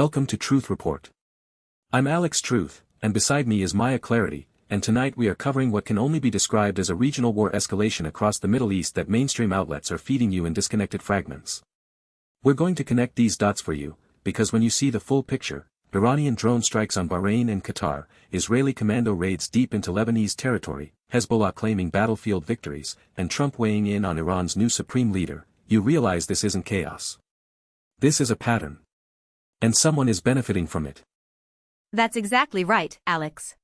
Welcome to Truth Report. I'm Alex Truth, and beside me is Maya Clarity, and tonight we are covering what can only be described as a regional war escalation across the Middle East that mainstream outlets are feeding you in disconnected fragments. We're going to connect these dots for you, because when you see the full picture, Iranian drone strikes on Bahrain and Qatar, Israeli commando raids deep into Lebanese territory, Hezbollah claiming battlefield victories, and Trump weighing in on Iran's new supreme leader, you realize this isn't chaos. This is a pattern. And someone is benefiting from it. That's exactly right, Alex.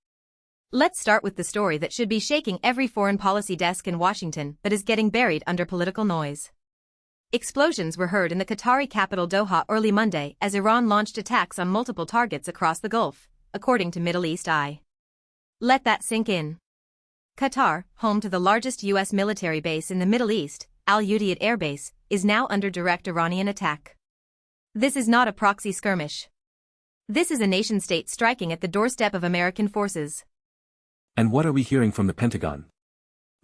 Let's start with the story that should be shaking every foreign policy desk in Washington but is getting buried under political noise. Explosions were heard in the Qatari capital Doha early Monday as Iran launched attacks on multiple targets across the Gulf, according to Middle East Eye. Let that sink in. Qatar, home to the largest U.S. military base in the Middle East, Al Udeid Air Base, is now under direct Iranian attack. This is not a proxy skirmish. This is a nation-state striking at the doorstep of American forces. And what are we hearing from the Pentagon?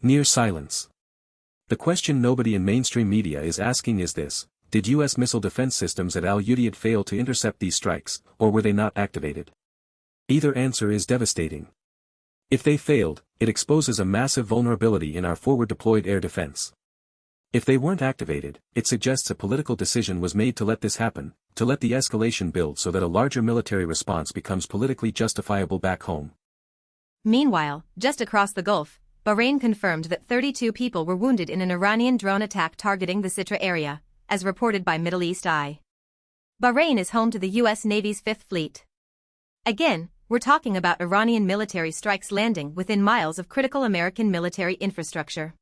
Near silence. The question nobody in mainstream media is asking is this: did U.S. missile defense systems at Al Udeid fail to intercept these strikes, or were they not activated? Either answer is devastating. If they failed, it exposes a massive vulnerability in our forward-deployed air defense. If they weren't activated, it suggests a political decision was made to let this happen, to let the escalation build so that a larger military response becomes politically justifiable back home. Meanwhile, just across the Gulf, Bahrain confirmed that 32 people were wounded in an Iranian drone attack targeting the Sitra area, as reported by Middle East Eye. Bahrain is home to the U.S. Navy's Fifth Fleet. Again, we're talking about Iranian military strikes landing within miles of critical American military infrastructure.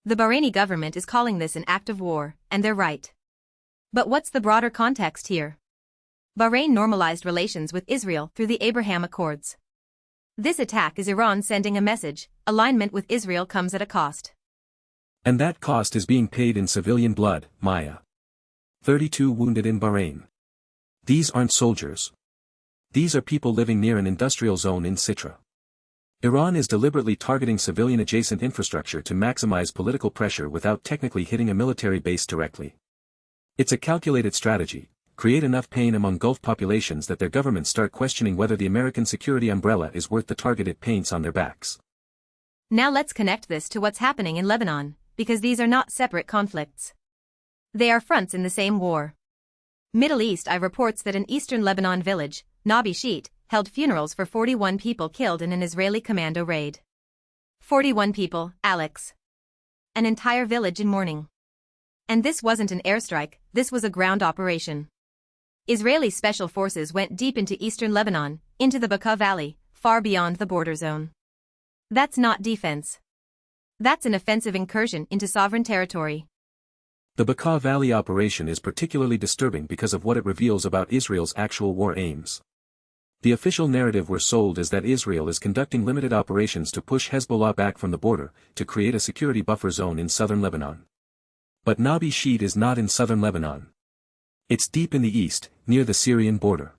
The Bahraini government is calling this an act of war, and they're right. But what's the broader context here? Bahrain normalized relations with Israel through the Abraham Accords. This attack is Iran sending a message: alignment with Israel comes at a cost. And that cost is being paid in civilian blood, Maya. 32 wounded in Bahrain. These aren't soldiers. These are people living near an industrial zone in Sitra. Iran is deliberately targeting civilian-adjacent infrastructure to maximize political pressure without technically hitting a military base directly. It's a calculated strategy: create enough pain among Gulf populations that their governments start questioning whether the American security umbrella is worth the target it paints on their backs. Now let's connect this to what's happening in Lebanon, because these are not separate conflicts. They are fronts in the same war. Middle East Eye reports that an eastern Lebanon village, Nabi Sheet, held funerals for 41 people killed in an Israeli commando raid. 41 people, Alex. An entire village in mourning. And this wasn't an airstrike, this was a ground operation. Israeli special forces went deep into eastern Lebanon, into the Bekaa Valley, far beyond the border zone. That's not defense. That's an offensive incursion into sovereign territory. The Bekaa Valley operation is particularly disturbing because of what it reveals about Israel's actual war aims. The official narrative we're sold is that Israel is conducting limited operations to push Hezbollah back from the border, to create a security buffer zone in southern Lebanon. But Nabi Sheet is not in southern Lebanon. It's deep in the east, near the Syrian border.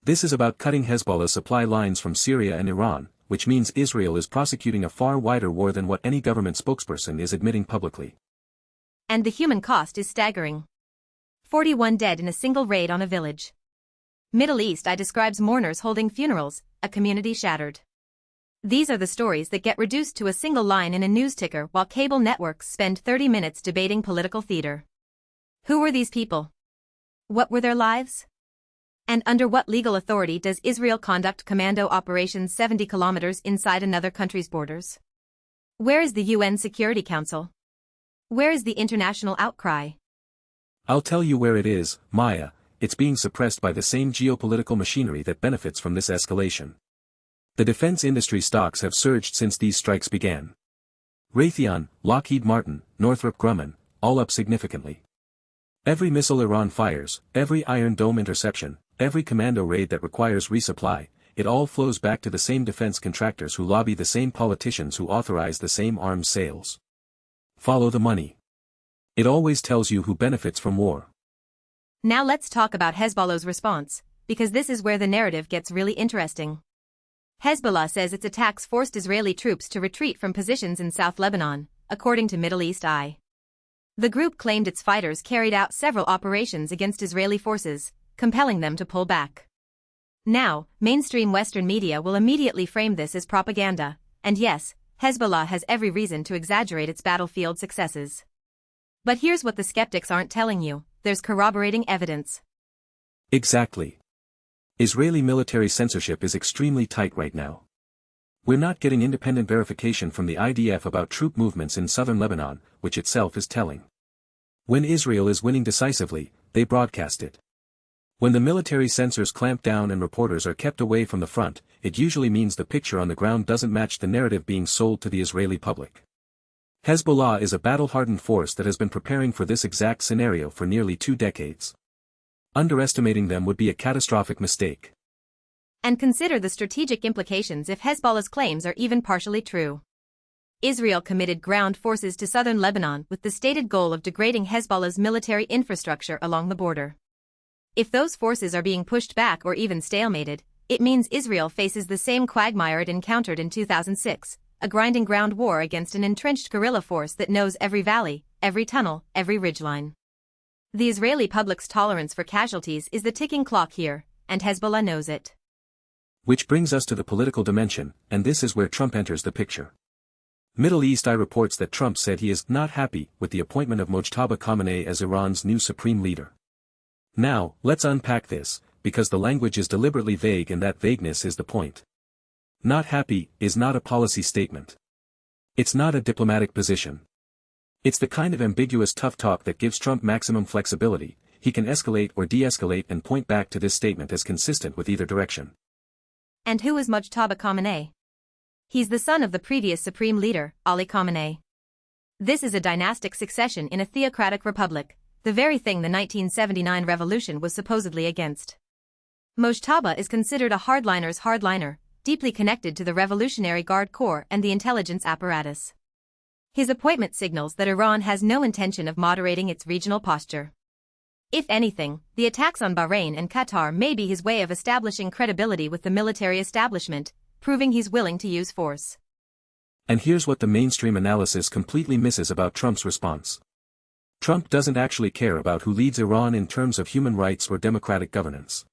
This is about cutting Hezbollah's supply lines from Syria and Iran, which means Israel is prosecuting a far wider war than what any government spokesperson is admitting publicly. And the human cost is staggering. 41 dead in a single raid on a village. Middle East Eye describes mourners holding funerals, a community shattered. These are the stories that get reduced to a single line in a news ticker while cable networks spend 30 minutes debating political theater. Who were these people? What were their lives? And under what legal authority does Israel conduct commando operations 70 kilometers inside another country's borders? Where is the UN Security Council? Where is the international outcry? I'll tell you where it is, Maya. It's being suppressed by the same geopolitical machinery that benefits from this escalation. The defense industry stocks have surged since these strikes began. Raytheon, Lockheed Martin, Northrop Grumman, all up significantly. Every missile Iran fires, every Iron Dome interception, every commando raid that requires resupply, it all flows back to the same defense contractors who lobby the same politicians who authorize the same arms sales. Follow the money. It always tells you who benefits from war. Now let's talk about Hezbollah's response, because this is where the narrative gets really interesting. Hezbollah says its attacks forced Israeli troops to retreat from positions in South Lebanon, according to Middle East Eye. The group claimed its fighters carried out several operations against Israeli forces, compelling them to pull back. Now, mainstream Western media will immediately frame this as propaganda, and yes, Hezbollah has every reason to exaggerate its battlefield successes. But here's what the skeptics aren't telling you: there's corroborating evidence. Exactly. Israeli military censorship is extremely tight right now. We're not getting independent verification from the IDF about troop movements in southern Lebanon, which itself is telling. When Israel is winning decisively, they broadcast it. When the military censors clamp down and reporters are kept away from the front, it usually means the picture on the ground doesn't match the narrative being sold to the Israeli public. Hezbollah is a battle-hardened force that has been preparing for this exact scenario for nearly 2 decades. Underestimating them would be a catastrophic mistake. And consider the strategic implications if Hezbollah's claims are even partially true. Israel committed ground forces to southern Lebanon with the stated goal of degrading Hezbollah's military infrastructure along the border. If those forces are being pushed back or even stalemated, it means Israel faces the same quagmire it encountered in 2006, a grinding ground war against an entrenched guerrilla force that knows every valley, every tunnel, every ridgeline. The Israeli public's tolerance for casualties is the ticking clock here, and Hezbollah knows it. Which brings us to the political dimension, and this is where Trump enters the picture. Middle East Eye reports that Trump said he is not happy with the appointment of Mojtaba Khamenei as Iran's new supreme leader. Now, let's unpack this, because the language is deliberately vague and that vagueness is the point. Not happy is not a policy statement. It's not a diplomatic position. It's the kind of ambiguous tough talk that gives Trump maximum flexibility. He can escalate or de-escalate and point back to this statement as consistent with either direction. And who is Mojtaba Khamenei? He's the son of the previous supreme leader, Ali Khamenei. This is a dynastic succession in a theocratic republic, the very thing the 1979 revolution was supposedly against. Mojtaba is considered a hardliner's hardliner, deeply connected to the Revolutionary Guard Corps and the intelligence apparatus. His appointment signals that Iran has no intention of moderating its regional posture. If anything, the attacks on Bahrain and Qatar may be his way of establishing credibility with the military establishment, proving he's willing to use force. And here's what the mainstream analysis completely misses about Trump's response. Trump doesn't actually care about who leads Iran in terms of human rights or democratic governance.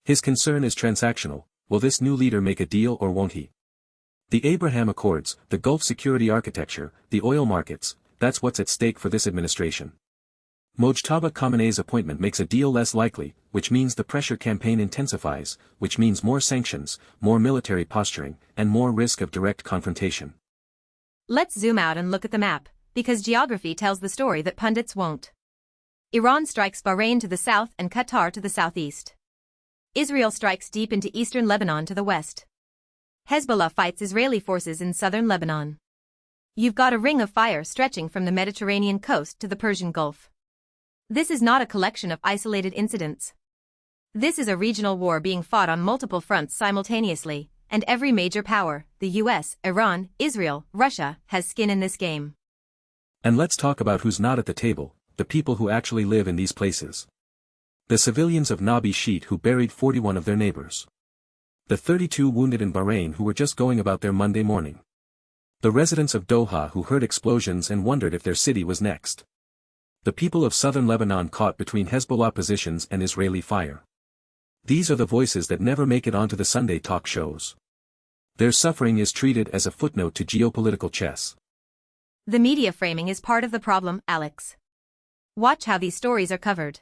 His concern is transactional: will this new leader make a deal or won't he? The Abraham Accords, the Gulf security architecture, the oil markets, that's what's at stake for this administration. Mojtaba Khamenei's appointment makes a deal less likely, which means the pressure campaign intensifies, which means more sanctions, more military posturing, and more risk of direct confrontation. Let's zoom out and look at the map, because geography tells the story that pundits won't. Iran strikes Bahrain to the south and Qatar to the southeast. Israel strikes deep into eastern Lebanon to the west. Hezbollah fights Israeli forces in southern Lebanon. You've got a ring of fire stretching from the Mediterranean coast to the Persian Gulf. This is not a collection of isolated incidents. This is a regional war being fought on multiple fronts simultaneously, and every major power, the US, Iran, Israel, Russia, has skin in this game. And let's talk about who's not at the table: the people who actually live in these places. The civilians of Nabi Sheet who buried 41 of their neighbors. The 32 wounded in Bahrain who were just going about their Monday morning. The residents of Doha who heard explosions and wondered if their city was next. The people of southern Lebanon caught between Hezbollah positions and Israeli fire. These are the voices that never make it onto the Sunday talk shows. Their suffering is treated as a footnote to geopolitical chess. The media framing is part of the problem, Alex. Watch how these stories are covered.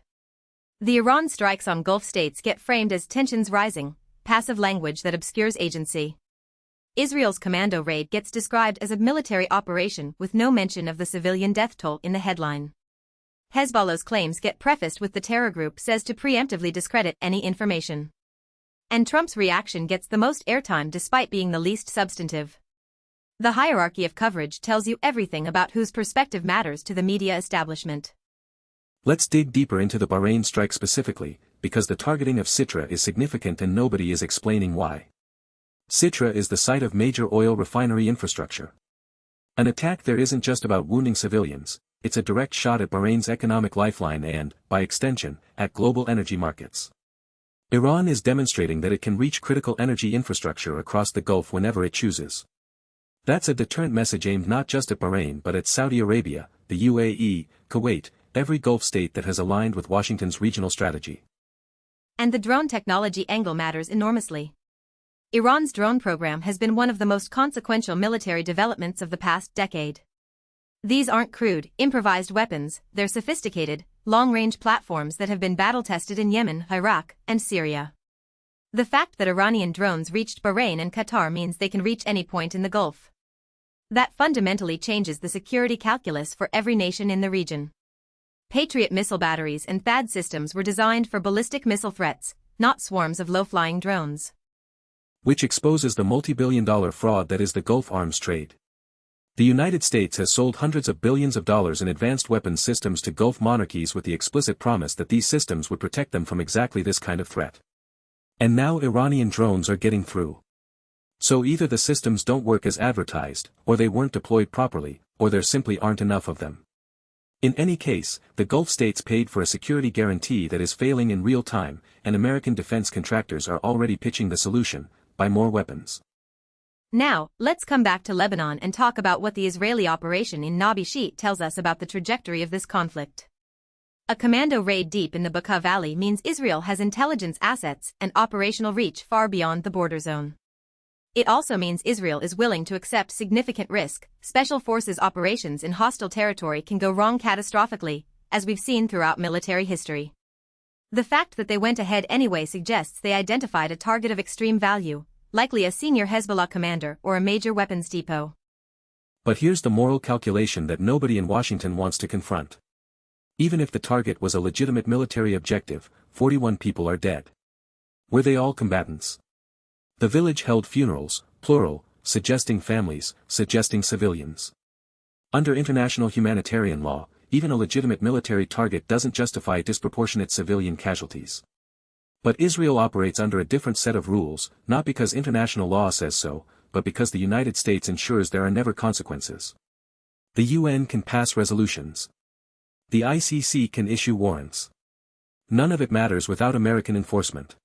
The Iran strikes on Gulf states get framed as tensions rising, passive language that obscures agency. Israel's commando raid gets described as a military operation with no mention of the civilian death toll in the headline. Hezbollah's claims get prefaced with the terror group says to preemptively discredit any information. And Trump's reaction gets the most airtime despite being the least substantive. The hierarchy of coverage tells you everything about whose perspective matters to the media establishment. Let's dig deeper into the Bahrain strike specifically, because the targeting of Sitra is significant and nobody is explaining why. Sitra is the site of major oil refinery infrastructure. An attack there isn't just about wounding civilians, it's a direct shot at Bahrain's economic lifeline and, by extension, at global energy markets. Iran is demonstrating that it can reach critical energy infrastructure across the Gulf whenever it chooses. That's a deterrent message aimed not just at Bahrain but at Saudi Arabia, the UAE, Kuwait, every Gulf state that has aligned with Washington's regional strategy. And the drone technology angle matters enormously. Iran's drone program has been one of the most consequential military developments of the past decade. These aren't crude, improvised weapons, they're sophisticated, long-range platforms that have been battle-tested in Yemen, Iraq, and Syria. The fact that Iranian drones reached Bahrain and Qatar means they can reach any point in the Gulf. That fundamentally changes the security calculus for every nation in the region. Patriot missile batteries and THAAD systems were designed for ballistic missile threats, not swarms of low-flying drones. Which exposes the multi-billion-dollar fraud that is the Gulf arms trade. The United States has sold hundreds of billions of dollars in advanced weapons systems to Gulf monarchies with the explicit promise that these systems would protect them from exactly this kind of threat. And now Iranian drones are getting through. So either the systems don't work as advertised, or they weren't deployed properly, or there simply aren't enough of them. In any case, the Gulf states paid for a security guarantee that is failing in real time, and American defense contractors are already pitching the solution: buy more weapons. Now, let's come back to Lebanon and talk about what the Israeli operation in Nabi Sheet tells us about the trajectory of this conflict. A commando raid deep in the Bekaa Valley means Israel has intelligence assets and operational reach far beyond the border zone. It also means Israel is willing to accept significant risk. Special forces operations in hostile territory can go wrong catastrophically, as we've seen throughout military history. The fact that they went ahead anyway suggests they identified a target of extreme value, likely a senior Hezbollah commander or a major weapons depot. But here's the moral calculation that nobody in Washington wants to confront. Even if the target was a legitimate military objective, 41 people are dead. Were they all combatants? The village held funerals, plural, suggesting families, suggesting civilians. Under international humanitarian law, even a legitimate military target doesn't justify disproportionate civilian casualties. But Israel operates under a different set of rules, not because international law says so, but because the United States ensures there are never consequences. The UN can pass resolutions. The ICC can issue warrants. None of it matters without American enforcement.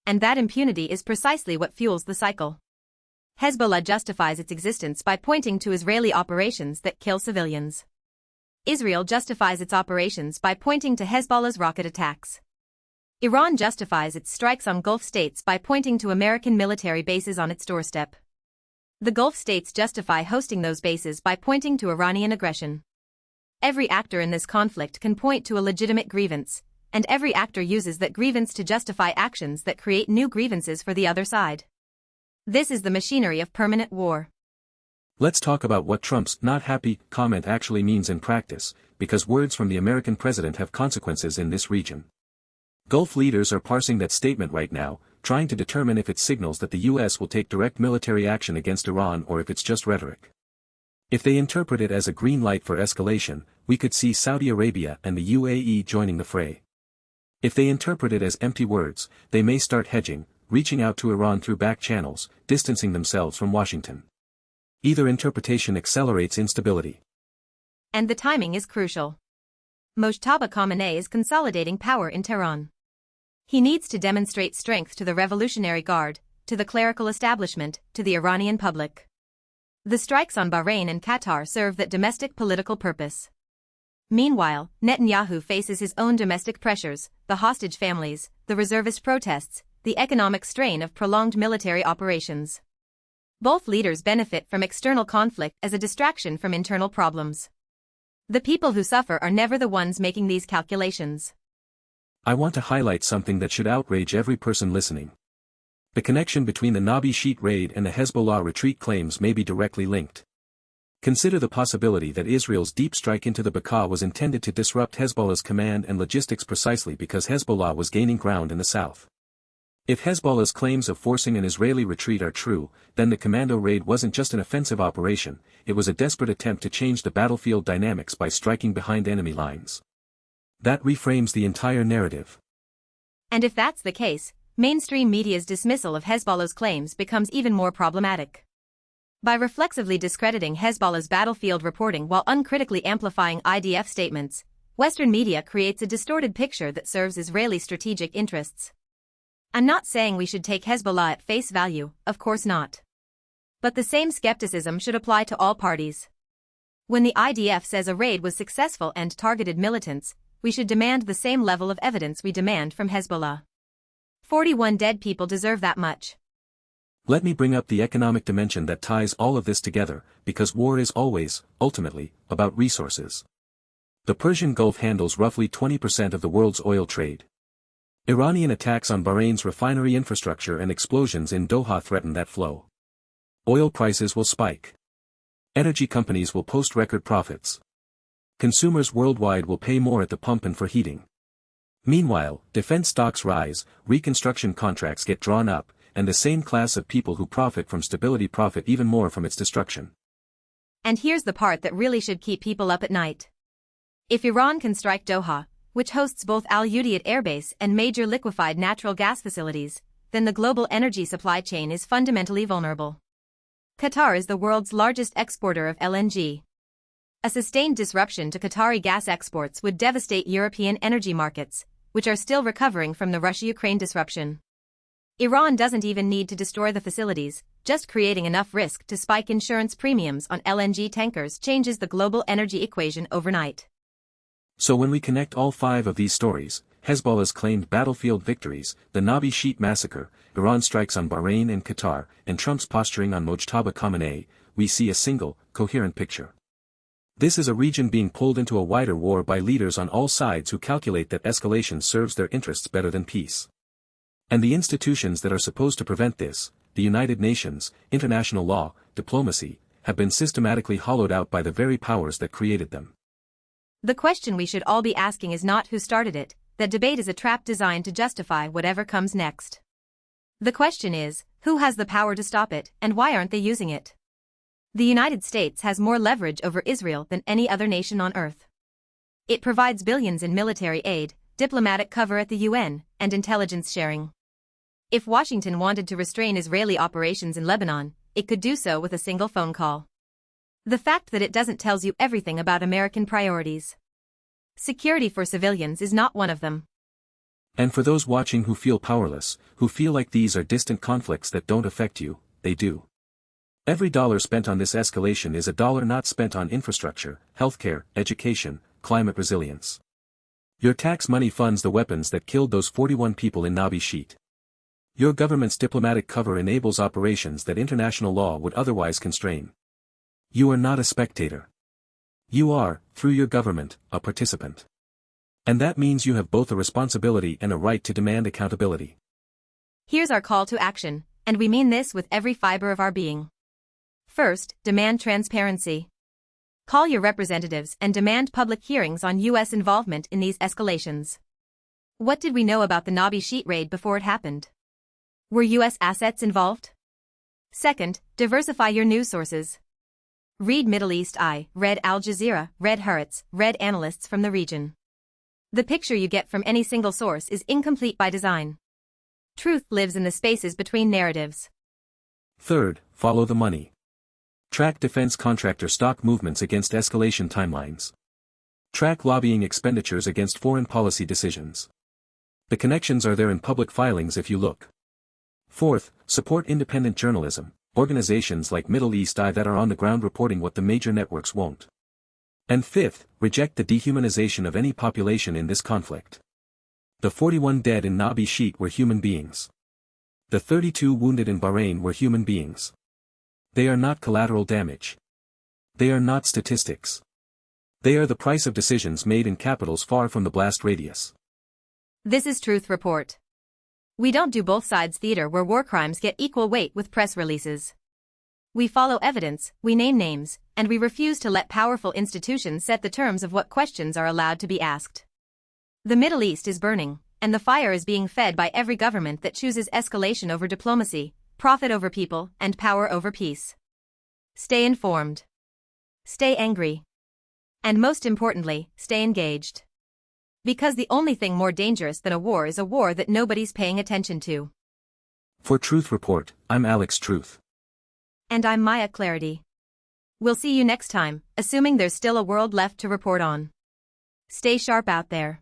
And that impunity is precisely what fuels the cycle. Hezbollah justifies its existence by pointing to Israeli operations that kill civilians. Israel justifies its operations by pointing to Hezbollah's rocket attacks. Iran justifies its strikes on Gulf states by pointing to American military bases on its doorstep. The Gulf states justify hosting those bases by pointing to Iranian aggression. Every actor in this conflict can point to a legitimate grievance, and every actor uses that grievance to justify actions that create new grievances for the other side. This is the machinery of permanent war. Let's talk about what Trump's "not happy" comment actually means in practice, because words from the American president have consequences in this region. Gulf leaders are parsing that statement right now, trying to determine if it signals that the U.S. will take direct military action against Iran or if it's just rhetoric. If they interpret it as a green light for escalation, we could see Saudi Arabia and the UAE joining the fray. If they interpret it as empty words, they may start hedging, reaching out to Iran through back channels, distancing themselves from Washington. Either interpretation accelerates instability. And the timing is crucial. Mojtaba Khamenei is consolidating power in Tehran. He needs to demonstrate strength to the Revolutionary Guard, to the clerical establishment, to the Iranian public. The strikes on Bahrain and Qatar serve that domestic political purpose. Meanwhile, Netanyahu faces his own domestic pressures, the hostage families, the reservist protests, the economic strain of prolonged military operations. Both leaders benefit from external conflict as a distraction from internal problems. The people who suffer are never the ones making these calculations. I want to highlight something that should outrage every person listening. The connection between the Nabi Sheet raid and the Hezbollah retreat claims may be directly linked. Consider the possibility that Israel's deep strike into the Bekaa was intended to disrupt Hezbollah's command and logistics precisely because Hezbollah was gaining ground in the south. If Hezbollah's claims of forcing an Israeli retreat are true, then the commando raid wasn't just an offensive operation, it was a desperate attempt to change the battlefield dynamics by striking behind enemy lines. That reframes the entire narrative. And if that's the case, mainstream media's dismissal of Hezbollah's claims becomes even more problematic. By reflexively discrediting Hezbollah's battlefield reporting while uncritically amplifying IDF statements, Western media creates a distorted picture that serves Israeli strategic interests. I'm not saying we should take Hezbollah at face value, of course not. But the same skepticism should apply to all parties. When the IDF says a raid was successful and targeted militants, we should demand the same level of evidence we demand from Hezbollah. 41 dead people deserve that much. Let me bring up the economic dimension that ties all of this together, because war is always, ultimately, about resources. The Persian Gulf handles roughly 20% of the world's oil trade. Iranian attacks on Bahrain's refinery infrastructure and explosions in Doha threaten that flow. Oil prices will spike. Energy companies will post record profits. Consumers worldwide will pay more at the pump and for heating. Meanwhile, defense stocks rise, reconstruction contracts get drawn up, and the same class of people who profit from stability profit even more from its destruction. And here's the part that really should keep people up at night. If Iran can strike Doha, which hosts both Al Udeid Air Base and major liquefied natural gas facilities, then the global energy supply chain is fundamentally vulnerable. Qatar is the world's largest exporter of LNG. A sustained disruption to Qatari gas exports would devastate European energy markets, which are still recovering from the Russia-Ukraine disruption. Iran doesn't even need to destroy the facilities, just creating enough risk to spike insurance premiums on LNG tankers changes the global energy equation overnight. So when we connect all 5 of these stories, Hezbollah's claimed battlefield victories, the Nabi Sheet massacre, Iran's strikes on Bahrain and Qatar, and Trump's posturing on Mojtaba Khamenei, we see a single, coherent picture. This is a region being pulled into a wider war by leaders on all sides who calculate that escalation serves their interests better than peace. And the institutions that are supposed to prevent this, the United Nations, international law, diplomacy, have been systematically hollowed out by the very powers that created them. The question we should all be asking is not who started it. That debate is a trap designed to justify whatever comes next. The question is, who has the power to stop it, and why aren't they using it? The United States has more leverage over Israel than any other nation on earth. It provides billions in military aid, diplomatic cover at the UN, and intelligence sharing. If Washington wanted to restrain Israeli operations in Lebanon, it could do so with a single phone call. The fact that it doesn't tells you everything about American priorities. Security for civilians is not one of them. And for those watching who feel powerless, who feel like these are distant conflicts that don't affect you, they do. Every dollar spent on this escalation is a dollar not spent on infrastructure, healthcare, education, climate resilience. Your tax money funds the weapons that killed those 41 people in Nabi Sheet. Your government's diplomatic cover enables operations that international law would otherwise constrain. You are not a spectator. You are, through your government, a participant. And that means you have both a responsibility and a right to demand accountability. Here's our call to action, and we mean this with every fiber of our being. First, demand transparency. Call your representatives and demand public hearings on U.S. involvement in these escalations. What did we know about the Nabi Sheet raid before it happened? Were U.S. assets involved? Second, diversify your news sources. Read Middle East Eye, read Al Jazeera, read Haaretz, read analysts from the region. The picture you get from any single source is incomplete by design. Truth lives in the spaces between narratives. Third, follow the money. Track defense contractor stock movements against escalation timelines. Track lobbying expenditures against foreign policy decisions. The connections are there in public filings if you look. Fourth, support independent journalism, organizations like Middle East Eye that are on the ground reporting what the major networks won't. And fifth, reject the dehumanization of any population in this conflict. The 41 dead in Nabi Sheet were human beings. The 32 wounded in Bahrain were human beings. They are not collateral damage. They are not statistics. They are the price of decisions made in capitals far from the blast radius. This is Truth Report. We don't do both sides theater where war crimes get equal weight with press releases. We follow evidence, we name names, and we refuse to let powerful institutions set the terms of what questions are allowed to be asked. The Middle East is burning, and the fire is being fed by every government that chooses escalation over diplomacy, profit over people, and power over peace. Stay informed. Stay angry. And most importantly, stay engaged. Because the only thing more dangerous than a war is a war that nobody's paying attention to. For Truth Report, I'm Alex Truth. And I'm Maya Clarity. We'll see you next time, assuming there's still a world left to report on. Stay sharp out there.